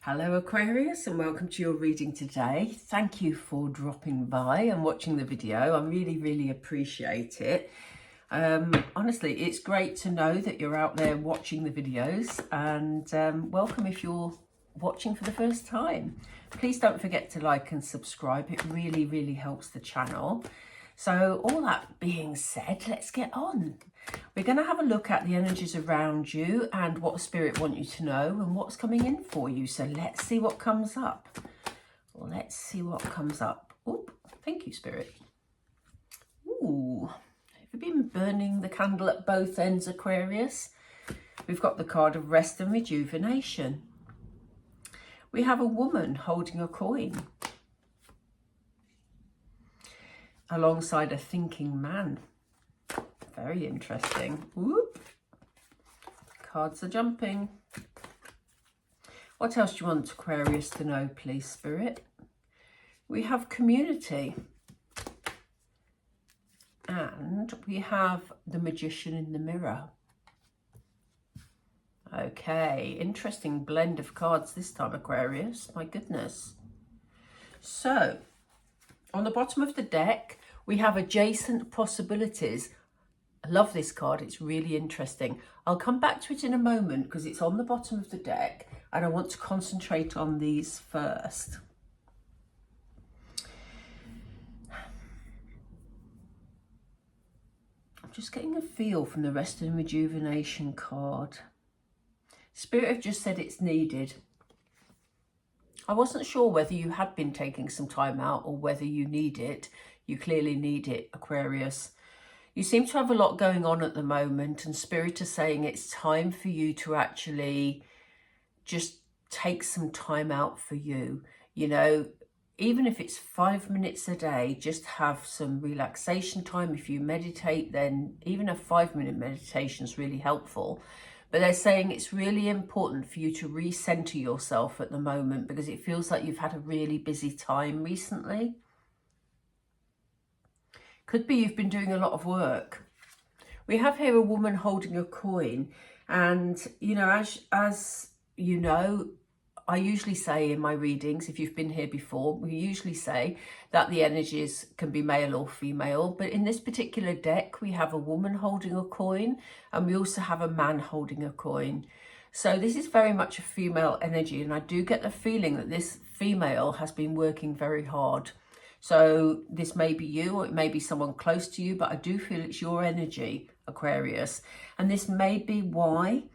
Hello Aquarius, and welcome to your reading today. Thank you for dropping by and watching the video. I really appreciate it. Honestly, it's great to know that you're out there watching the videos, and welcome if you're watching for the first time. Please don't forget to like and subscribe. It really helps the channel. So all that being said, let's get on. We're going to have a look at the energies around you and what Spirit want you to know and what's coming in for you. So let's see what comes up. Let's see what comes up. Oop, thank you, Spirit. Ooh, have you been burning the candle at both ends, Aquarius? We've got the card of rest and rejuvenation. We have a woman holding a coin alongside a thinking man. Very interesting. Whoop. Cards are jumping. What else do you want Aquarius to know, please, Spirit? We have community. And we have the Magician in the mirror. Okay, interesting blend of cards this time, Aquarius. My goodness. So, on the bottom of the deck, we have adjacent possibilities. I love this card. It's really interesting. I'll come back to it in a moment because it's on the bottom of the deck and I want to concentrate on these first. I'm just getting a feel from the rest and rejuvenation card. Spirit have just said it's needed. I wasn't sure whether you had been taking some time out or whether you need it. You clearly need it, Aquarius. You seem to have a lot going on at the moment, and Spirit is saying it's time for you to actually just take some time out for you. You know, even if it's 5 minutes a day, just have some relaxation time. If you meditate, then even a 5-minute meditation is really helpful. But they're saying it's really important for you to recenter yourself at the moment because it feels like you've had a really busy time recently. Could be you've been doing a lot of work. We have here a woman holding a coin, and you know, as you know, I usually say in my readings, if you've been here before, we usually say that the energies can be male or female, but in this particular deck we have a woman holding a coin and we also have a man holding a coin. So this is very much a female energy, and I do get the feeling that this female has been working very hard. So this may be you or it may be someone close to you, but I do feel it's your energy, Aquarius. And this may be why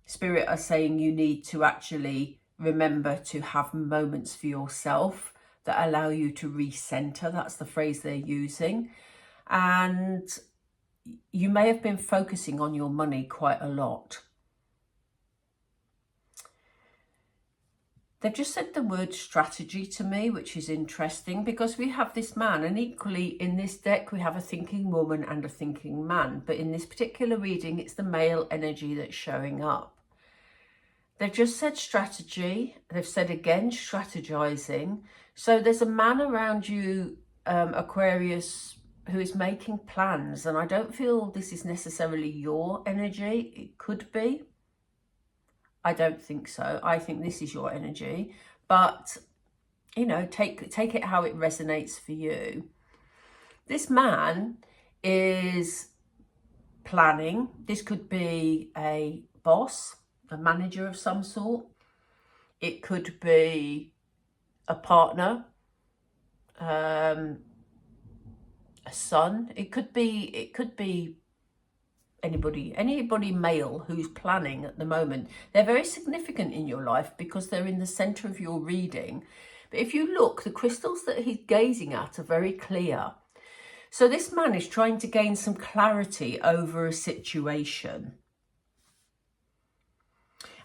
Spirit are saying you need to actually remember to have moments for yourself that allow you to recenter. That's the phrase they're using. And you may have been focusing on your money quite a lot. They've just said the word strategy to me, which is interesting because we have this man, and equally in this deck we have a thinking woman and a thinking man. But in this particular reading, it's the male energy that's showing up. They've just said strategy. They've said again strategizing. So there's a man around you, Aquarius, who is making plans. And I don't feel this is necessarily your energy. It could be. I don't think so. I think this is your energy, but you know, take it how it resonates for you. This man is planning. This could be a boss, a manager of some sort. It could be a partner, a son. It could be anybody male who's planning at the moment. They're very significant in your life because they're in the center of your reading. But if you look, the crystals that he's gazing at are very clear. So this man is trying to gain some clarity over a situation.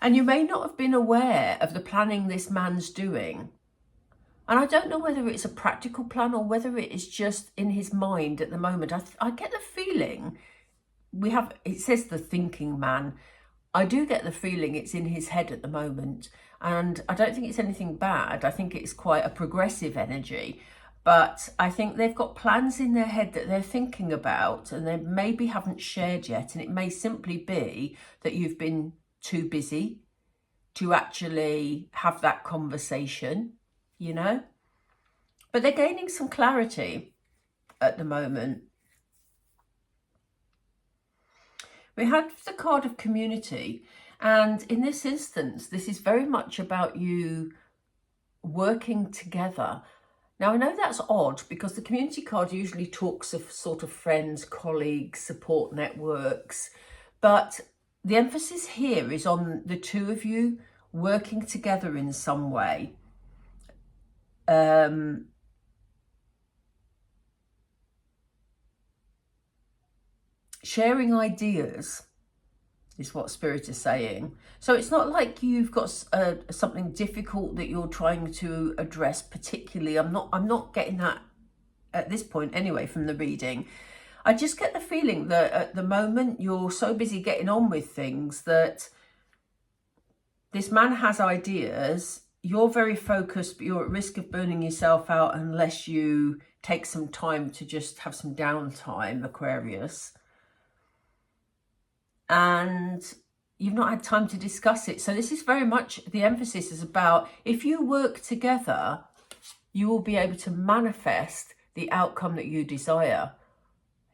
And you may not have been aware of the planning this man's doing. And I don't know whether it's a practical plan or whether it is just in his mind at the moment. I get the feeling it says the thinking man. I do get the feeling it's in his head at the moment, and I don't think it's anything bad. I think it's quite a progressive energy, but I think they've got plans in their head that they're thinking about and they maybe haven't shared yet, and it may simply be that you've been too busy to actually have that conversation, you know. But they're gaining some clarity at the moment. We have the card of community, and in this instance, this is very much about you working together. Now, I know that's odd because the community card usually talks of sort of friends, colleagues, support networks, but the emphasis here is on the two of you working together in some way. Sharing ideas is what Spirit is saying. So it's not like you've got something difficult that you're trying to address particularly. I'm not getting that at this point anyway from the reading. I just get the feeling that at the moment you're so busy getting on with things that this man has ideas. You're very focused, but you're at risk of burning yourself out unless you take some time to just have some downtime, Aquarius. And you've not had time to discuss it. So this is very much, the emphasis is about, if you work together, you will be able to manifest the outcome that you desire.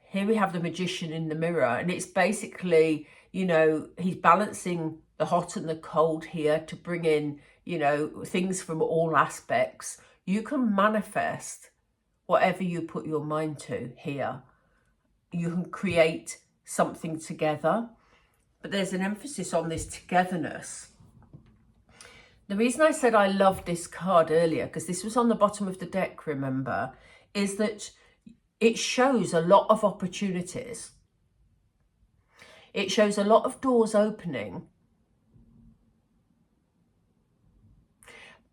Here we have the Magician in the mirror, and it's basically, you know, he's balancing the hot and the cold here to bring in, you know, things from all aspects. You can manifest whatever you put your mind to here. You can create something together. But there's an emphasis on this togetherness. The reason I said I loved this card earlier, because this was on the bottom of the deck, remember, is that it shows a lot of opportunities. It shows a lot of doors opening.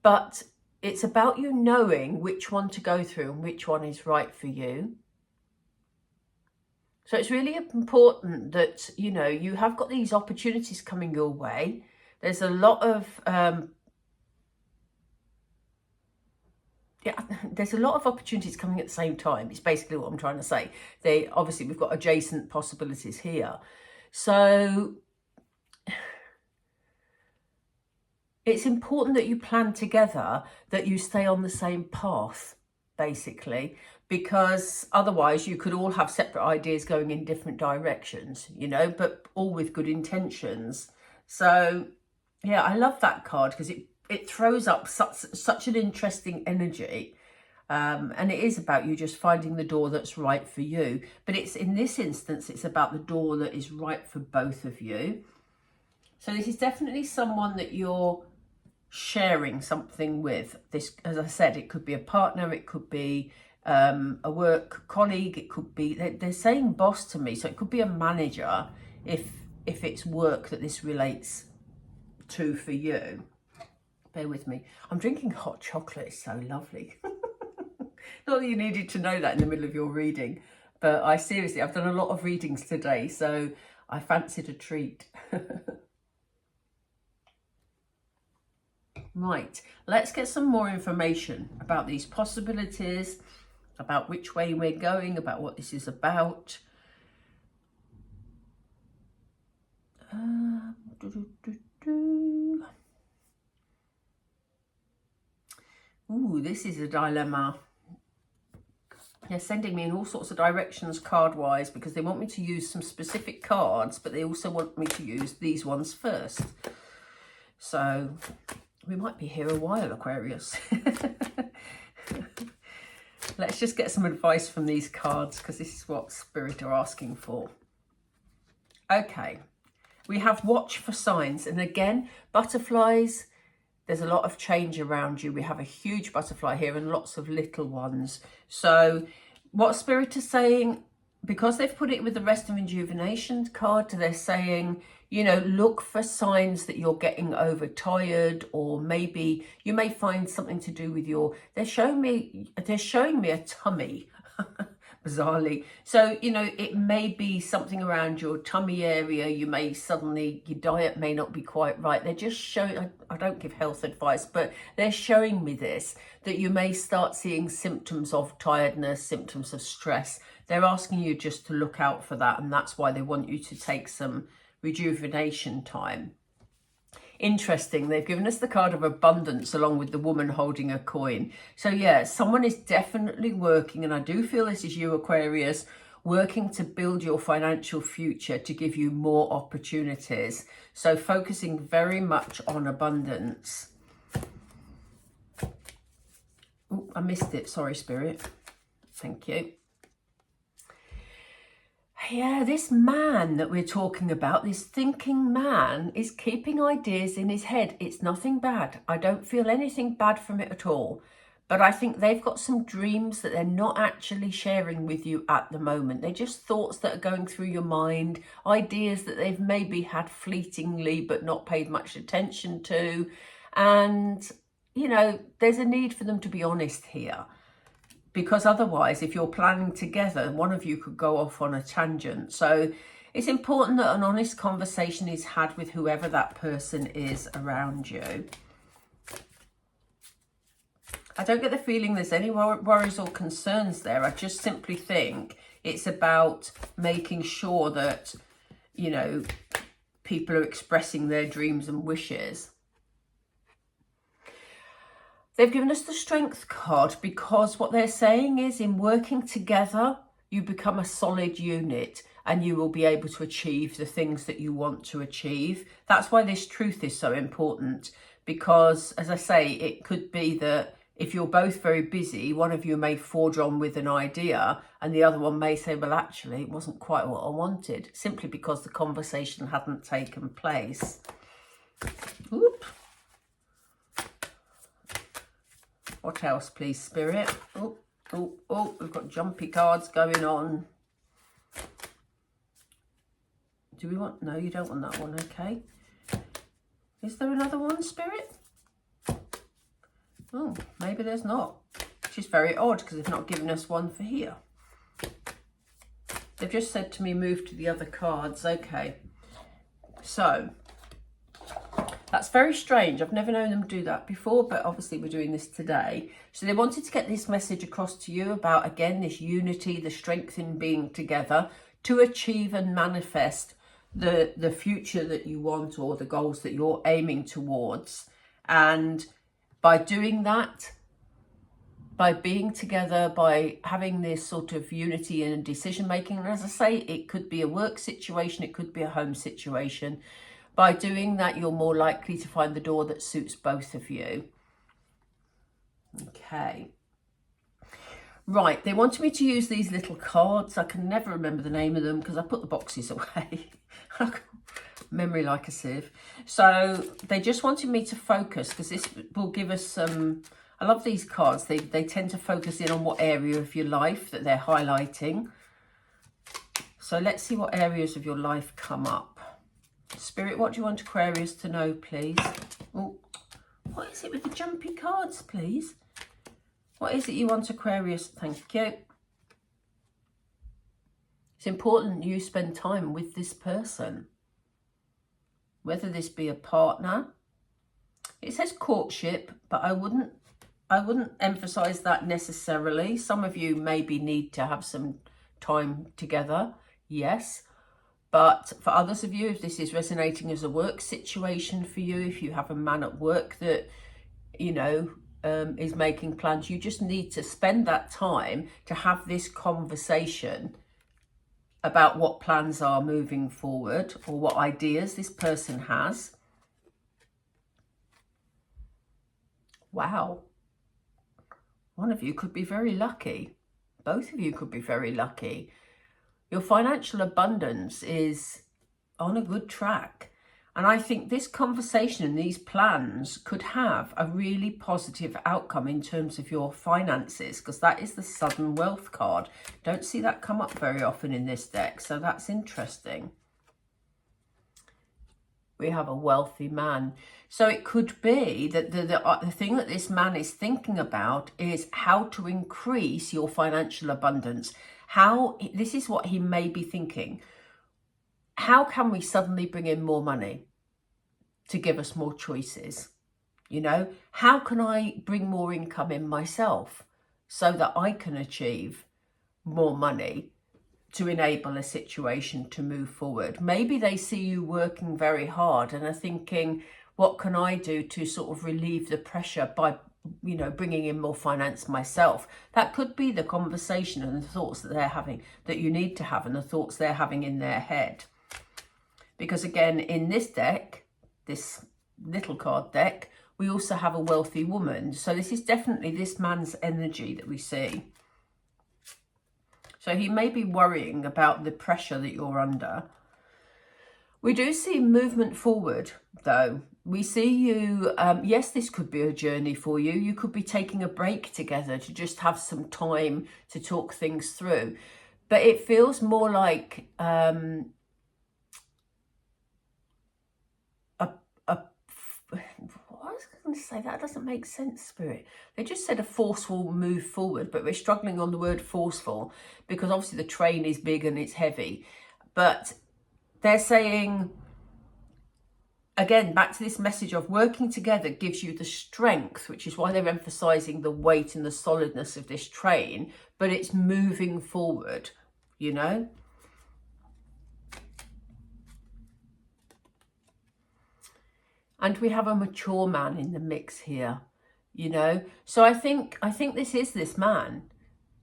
But it's about you knowing which one to go through and which one is right for you. So it's really important that, you know, you have got these opportunities coming your way. There's a lot of, there's a lot of opportunities coming at the same time. It's basically what I'm trying to say. Obviously, we've got adjacent possibilities here. So it's important that you plan together, that you stay on the same path, basically, because otherwise you could all have separate ideas going in different directions, you know, but all with good intentions. So yeah, I love that card because it throws up such an interesting energy. And it is about you just finding the door that's right for you. But it's, in this instance, it's about the door that is right for both of you. So this is definitely someone that you're sharing something with. This, as I said, it could be a partner, it could be a work colleague, it could be, they're saying boss to me, so it could be a manager if it's work that this relates to for you. Bear with me, I'm drinking hot chocolate, it's so lovely. Not that you needed to know that in the middle of your reading, but I've done a lot of readings today, so I fancied a treat. Right, let's get some more information about these possibilities, about which way we're going, about what this is about. Ooh, this is a dilemma. They're sending me in all sorts of directions card-wise because they want me to use some specific cards, but they also want me to use these ones first. So we might be here a while, Aquarius. Let's just get some advice from these cards because this is what Spirit are asking for. Okay, we have watch for signs. And again, butterflies, there's a lot of change around you. We have a huge butterfly here and lots of little ones. So what Spirit is saying, because they've put it with the Rest and Rejuvenation card, they're saying, you know, look for signs that you're getting overtired, or maybe you may find something to do with your, they're showing me a tummy, bizarrely. So, you know, it may be something around your tummy area. You may suddenly, your diet may not be quite right. They're just showing, I don't give health advice, but they're showing me this, that you may start seeing symptoms of tiredness, symptoms of stress. They're asking you just to look out for that, and that's why they want you to take some rejuvenation time. Interesting. They've given us the card of abundance along with the woman holding a coin. So yeah, someone is definitely working, and I do feel this is you, Aquarius, working to build your financial future to give you more opportunities. So focusing very much on abundance. Oh, I missed it. Sorry, Spirit. Thank you. Yeah, this man that we're talking about, this thinking man, is keeping ideas in his head. It's nothing bad. I don't feel anything bad from it at all. But I think they've got some dreams that they're not actually sharing with you at the moment. They're just thoughts that are going through your mind, ideas that they've maybe had fleetingly but not paid much attention to. And, you know, there's a need for them to be honest here. Because otherwise, if you're planning together, one of you could go off on a tangent. So it's important that an honest conversation is had with whoever that person is around you. I don't get the feeling there's any worries or concerns there. I just simply think it's about making sure that, you know, people are expressing their dreams and wishes. They've given us the Strength card because what they're saying is in working together, you become a solid unit and you will be able to achieve the things that you want to achieve. That's why this truth is so important, because, as I say, it could be that if you're both very busy, one of you may forge on with an idea and the other one may say, well, actually, it wasn't quite what I wanted, simply because the conversation hadn't taken place. Oop. What else, please, Spirit? Oh, oh, oh, we've got jumpy cards going on. Do we want... No, you don't want that one, okay. Is there another one, Spirit? Oh, maybe there's not. Which is very odd, because they've not given us one for here. They've just said to me, move to the other cards. Okay. So... that's very strange. I've never known them do that before, but obviously we're doing this today. So they wanted to get this message across to you about, again, this unity, the strength in being together to achieve and manifest the future that you want, or the goals that you're aiming towards. And by doing that, by being together, by having this sort of unity and decision making, and as I say, it could be a work situation, it could be a home situation. By doing that, you're more likely to find the door that suits both of you. Okay. Right, they wanted me to use these little cards. I can never remember the name of them because I put the boxes away. Memory like a sieve. So they just wanted me to focus, because this will give us some... I love these cards. They tend to focus in on what area of your life that they're highlighting. So let's see what areas of your life come up. Spirit, what do you want Aquarius to know, please? Oh, what is it with the jumpy cards, please? What is it you want Aquarius? Thank you. It's important you spend time with this person. Whether this be a partner. It says courtship, but I wouldn't emphasize that necessarily. Some of you maybe need to have some time together. Yes. But for others of you, if this is resonating as a work situation for you, if you have a man at work that, you know, is making plans, you just need to spend that time to have this conversation about what plans are moving forward, or what ideas this person has. Wow. One of you could be very lucky. Both of you could be very lucky. Your financial abundance is on a good track. And I think this conversation and these plans could have a really positive outcome in terms of your finances, because that is the sudden wealth card. Don't see that come up very often in this deck, so that's interesting. We have a wealthy man. So it could be that the thing that this man is thinking about is how to increase your financial abundance. This is what he may be thinking. How can we suddenly bring in more money to give us more choices? You know, how can I bring more income in myself so that I can achieve more money to enable a situation to move forward? Maybe they see you working very hard and are thinking, what can I do to sort of relieve the pressure by, you know, bringing in more finance myself? That could be the conversation and the thoughts that they're having, that you need to have, and the thoughts they're having in their head. Because again, in this deck, this little card deck, we also have a wealthy woman. So this is definitely this man's energy that we see. So he may be worrying about the pressure that you're under. We do see movement forward, though. We see you, yes, this could be a journey for you. You could be taking a break together to just have some time to talk things through. But it feels more like what was I going to say? That doesn't make sense, Spirit. They just said a forceful move forward, but we're struggling on the word forceful because obviously the train is big and it's heavy. But they're saying, again, back to this message of working together gives you the strength, which is why they're emphasizing the weight and the solidness of this train, but it's moving forward, you know? And we have a mature man in the mix here, you know? So I think this is this man.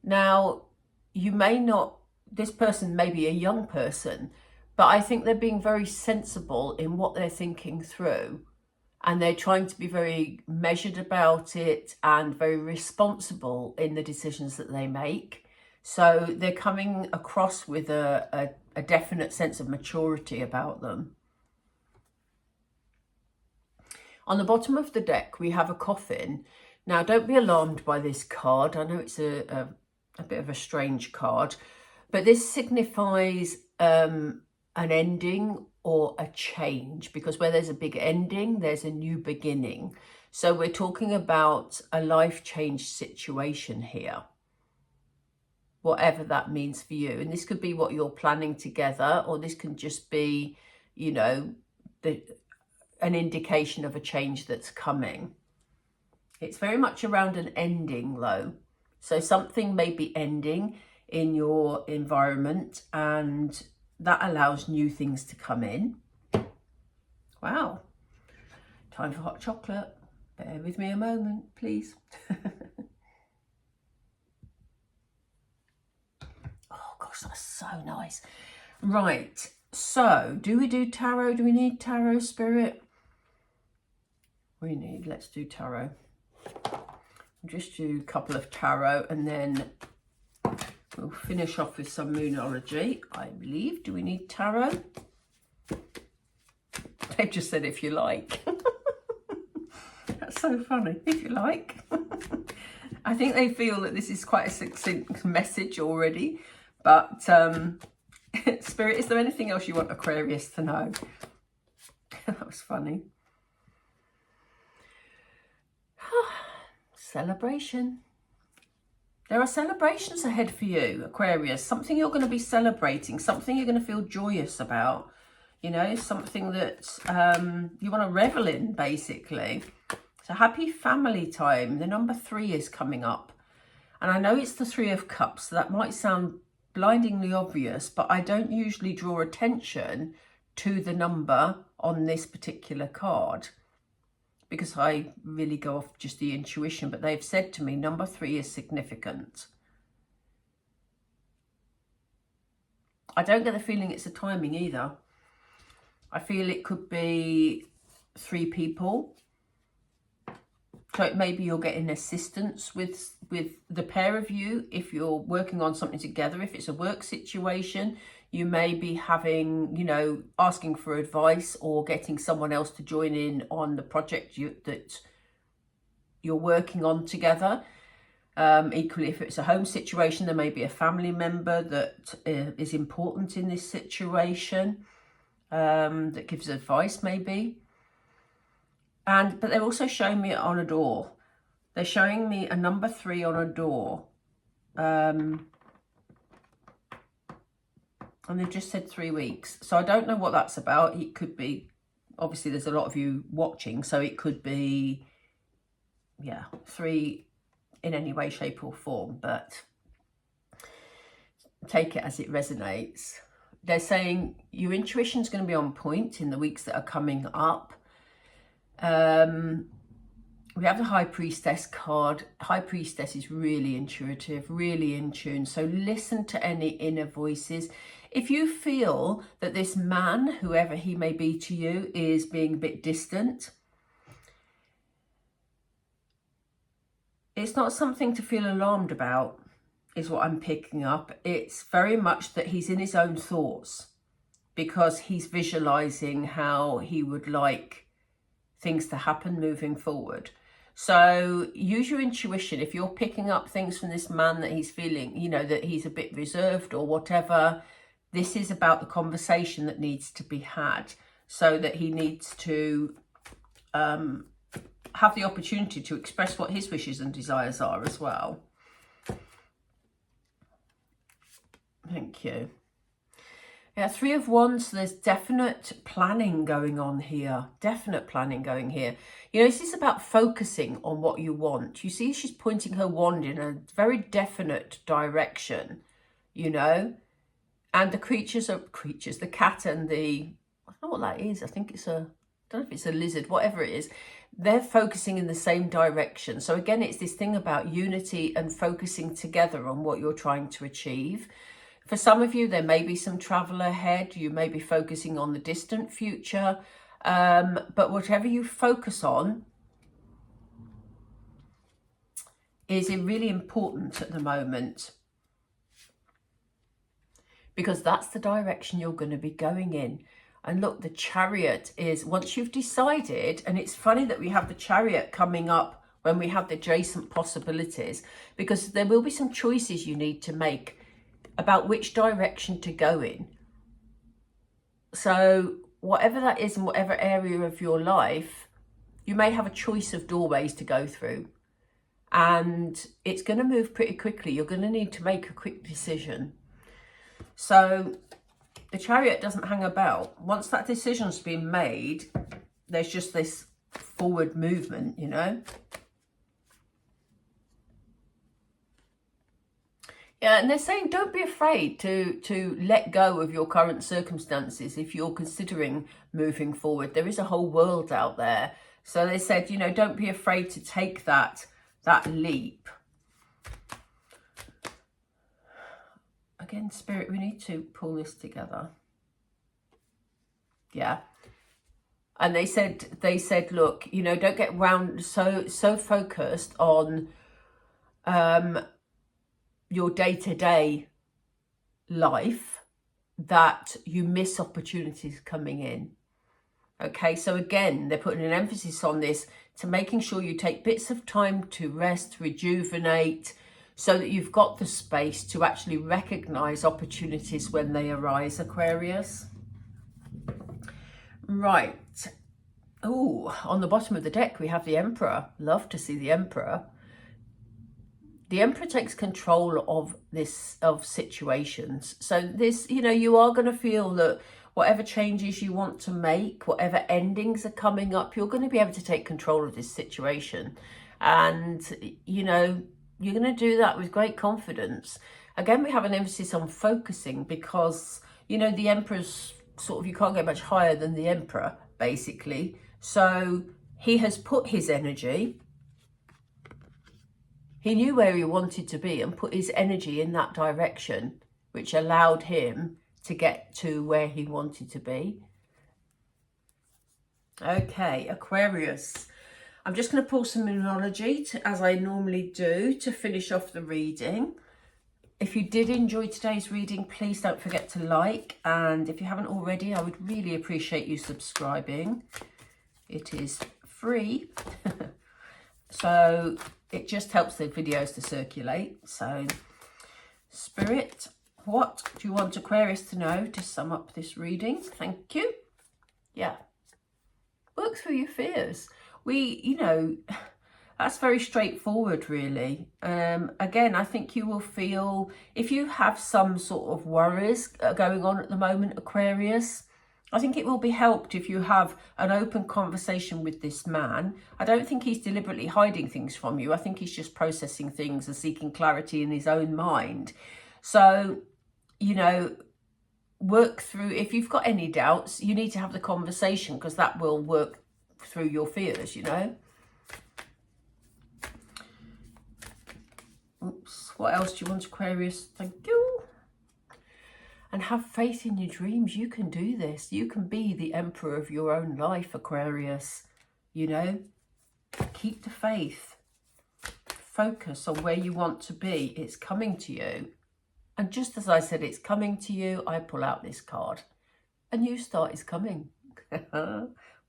Now, you may not, this person may be a young person, but I think they're being very sensible in what they're thinking through. And they're trying to be very measured about it and very responsible in the decisions that they make. So they're coming across with a definite sense of maturity about them. On the bottom of the deck, we have a coffin. Now, don't be alarmed by this card. I know it's a bit of a strange card, but this signifies an ending or a change, because where there's a big ending, there's a new beginning. So we're talking about a life change situation here, whatever that means for you. And this could be what you're planning together, or this can just be, you know, an indication of a change that's coming. It's very much around an ending, though. So something may be ending in your environment, and that allows new things to come in. Wow. Time for hot chocolate. Bear with me a moment, please. Oh gosh, that's so nice. Right. So, do we do tarot? Do we need tarot, Spirit? Let's do tarot. I'll just do a couple of tarot and then we'll finish off with some moonology, I believe. Do we need tarot? They've just said if you like. That's so funny. If you like. I think they feel that this is quite a succinct message already. But Spirit, is there anything else you want Aquarius to know? That was funny. Celebration. There are celebrations ahead for you, Aquarius. Something you're going to be celebrating, something you're going to feel joyous about, you know, something that you want to revel in, basically. So happy family time. The number 3 is coming up. And I know it's the 3 of Cups, so that might sound blindingly obvious, but I don't usually draw attention to the number on this particular card, because I really go off just the intuition, but they've said to me number 3 is significant. I don't get the feeling it's a timing either. I feel it could be 3 people. So maybe you're getting assistance with the pair of you if you're working on something together. If it's a work situation, you may be having, you know, asking for advice or getting someone else to join in on the project that you're working on together. Equally, if it's a home situation, there may be a family member that is important in this situation, that gives advice maybe. But they're also showing me it on a door. They're showing me a number 3 on a door. And they've just said 3 weeks. So I don't know what that's about. It could be, obviously there's a lot of you watching, so it could be, yeah, 3 in any way, shape or form, but take it as it resonates. They're saying your intuition's going to be on point in the weeks that are coming up. We have the High Priestess card. High Priestess is really intuitive, really in tune. So listen to any inner voices. If you feel that this man, whoever he may be to you, is being a bit distant, it's not something to feel alarmed about, is what I'm picking up. It's very much that he's in his own thoughts because he's visualizing how he would like things to happen moving forward. So use your intuition. If you're picking up things from this man that he's feeling, you know, that he's a bit reserved or whatever, this is about the conversation that needs to be had, so that he needs to have the opportunity to express what his wishes and desires are as well. Thank you. Yeah, Three of Wands, so there's definite planning going on here. Definite planning going here. You know, this is about focusing on what you want. You see, she's pointing her wand in a very definite direction, you know. And the creatures, the cat and the, I don't know what that is. I think it's I don't know if it's a lizard, whatever it is. They're focusing in the same direction. So again, it's this thing about unity and focusing together on what you're trying to achieve. For some of you, there may be some travel ahead. You may be focusing on the distant future. But whatever you focus on is really important at the moment, because that's the direction you're going to be going in. And look, the Chariot is, once you've decided, and it's funny that we have the Chariot coming up when we have the adjacent possibilities, because there will be some choices you need to make about which direction to go in. So whatever that is in whatever area of your life, you may have a choice of doorways to go through. And it's going to move pretty quickly. You're going to need to make a quick decision. So the Chariot doesn't hang about. Once that decision's been made, there's just this forward movement, you know. Yeah, and they're saying don't be afraid to let go of your current circumstances if you're considering moving forward. There is a whole world out there. So they said, you know, don't be afraid to take that leap. Again, Spirit, we need to pull this together. Yeah. And they said, look, you know, don't get round so focused on your day-to-day life that you miss opportunities coming in. Okay, so again, they're putting an emphasis on this, to making sure you take bits of time to rest, rejuvenate, so that you've got the space to actually recognize opportunities when they arise, Aquarius. Right. Oh, on the bottom of the deck, we have the Emperor. Love to see the Emperor. The Emperor takes control of situations. So this, you know, you are going to feel that whatever changes you want to make, whatever endings are coming up, you're going to be able to take control of this situation. And, you know, you're going to do that with great confidence. Again, we have an emphasis on focusing because, you know, the Emperor's sort of, you can't get much higher than the Emperor, basically. So he has put his energy, he knew where he wanted to be and put his energy in that direction, which allowed him to get to where he wanted to be. Okay, Aquarius. I'm just going to pull some numerology, as I normally do, to finish off the reading. If you did enjoy today's reading, please don't forget to like. And if you haven't already, I would really appreciate you subscribing. It is free. So it just helps the videos to circulate. So, Spirit, what do you want Aquarius to know to sum up this reading? Thank you. Yeah. Work through your fears. You know, that's very straightforward, really. Again, I think you will feel, if you have some sort of worries going on at the moment, Aquarius, I think it will be helped if you have an open conversation with this man. I don't think he's deliberately hiding things from you. I think he's just processing things and seeking clarity in his own mind. So, you know, work through, if you've got any doubts, you need to have the conversation, because that will work through your fears, you know. Oops, what else do you want, Aquarius? Thank you. And have faith in your dreams. You can do this. You can be the emperor of your own life, Aquarius. You know, keep the faith. Focus on where you want to be. It's coming to you. And just as I said, it's coming to you, I pull out this card. A new start is coming.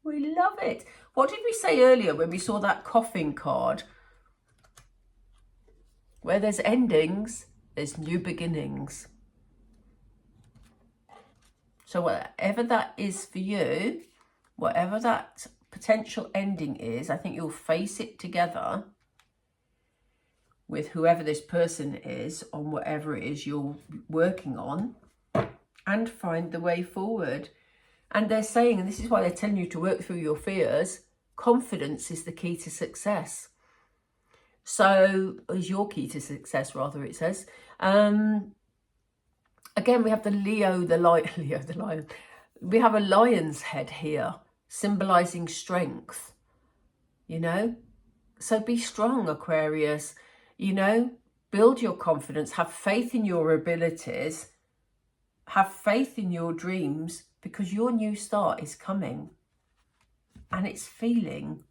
We love it. What did we say earlier when we saw that coffin card? Where there's endings, there's new beginnings. So whatever that is for you, whatever that potential ending is, I think you'll face it together with whoever this person is on whatever it is you're working on and find the way forward. And they're saying, and this is why they're telling you to work through your fears, confidence is the key to success. So, is your key to success, rather, it says. Again, we have the Leo the lion. We have a lion's head here, symbolizing strength, you know. So be strong, Aquarius, you know, build your confidence, have faith in your abilities, have faith in your dreams, because your new start is coming and it's feeling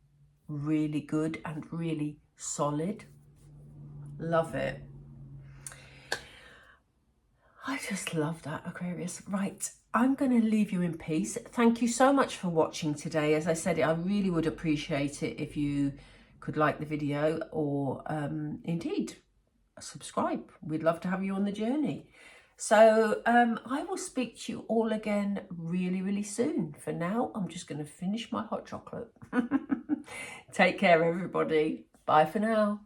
really good and really solid. Love it. I just love that, Aquarius. Right, I'm going to leave you in peace. Thank you so much for watching today. As I said, I really would appreciate it if you could like the video or indeed subscribe. We'd love to have you on the journey. So I will speak to you all again really, really soon. For now, I'm just going to finish my hot chocolate. Take care, everybody. Bye for now.